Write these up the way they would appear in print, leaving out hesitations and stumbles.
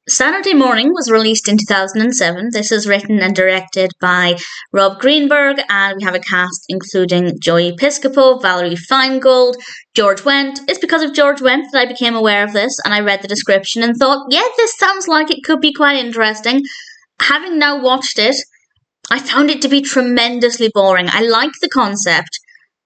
Saturday Morning was released in 2007. This is written and directed by Rob Greenberg, and we have a cast including Joey Piscopo, Valerie Feingold, George Wendt. It's because of George Wendt that I became aware of this, and I read the description and thought, yeah, this sounds like it could be quite interesting. Having now watched it, I found it to be tremendously boring. I liked the concept.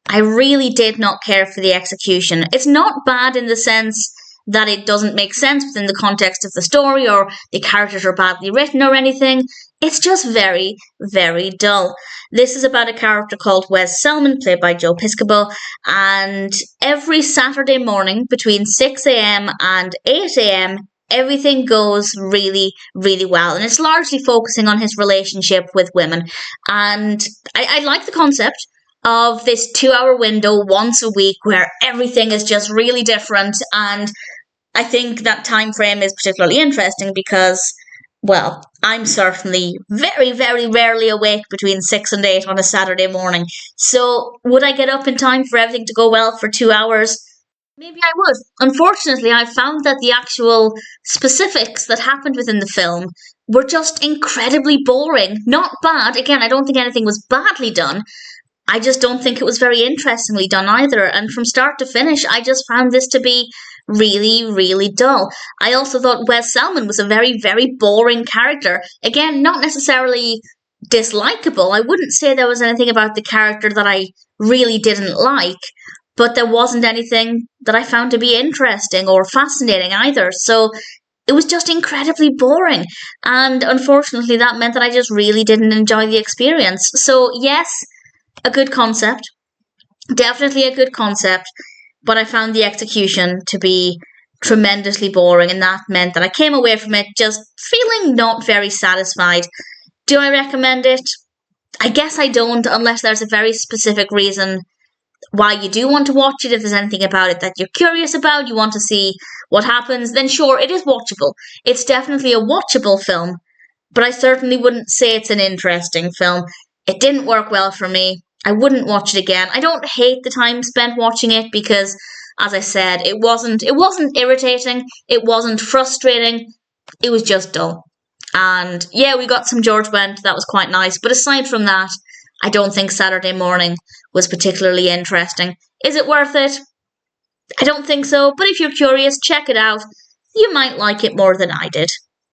I really did not care for the execution. It's not bad in the sense that it doesn't make sense within the context of the story or the characters are badly written or anything. It's just very, very dull. This is about a character called Wes Selman, played by Joe Piscopo, and every Saturday morning between 6 a.m. and 8 a.m., everything goes really, really well. And it's largely focusing on his relationship with women. And I like the concept of this 2-hour window once a week where everything is just really different, and I think that time frame is particularly interesting because, well, I'm certainly very, very rarely awake between 6 and 8 on a Saturday morning. So would I get up in time for everything to go well for 2 hours? Maybe I would. Unfortunately, I found that the actual specifics that happened within the film were just incredibly boring. Not bad. Again, I don't think anything was badly done. I just don't think it was very interestingly done either. And from start to finish, I just found this to be really, really dull. I also thought Wes Selman was a very, very boring character. Again, not necessarily dislikable. I wouldn't say there was anything about the character that I really didn't like, but there wasn't anything that I found to be interesting or fascinating either. So it was just incredibly boring. And unfortunately, that meant that I just really didn't enjoy the experience. So yes, a good concept. Definitely a good concept. But I found the execution to be tremendously boring, and that meant that I came away from it just feeling not very satisfied. Do I recommend it? I guess I don't, unless there's a very specific reason why you do want to watch it. If there's anything about it that you're curious about, you want to see what happens, then sure, it is watchable. It's definitely a watchable film, but I certainly wouldn't say it's an interesting film. It didn't work well for me. I wouldn't watch it again. I don't hate the time spent watching it because, as I said, it wasn't irritating, it wasn't frustrating, it was just dull. And yeah, we got some George Wendt, that was quite nice, but aside from that, I don't think Saturday Morning was particularly interesting. Is it worth it? I don't think so, but if you're curious, check it out. You might like it more than I did.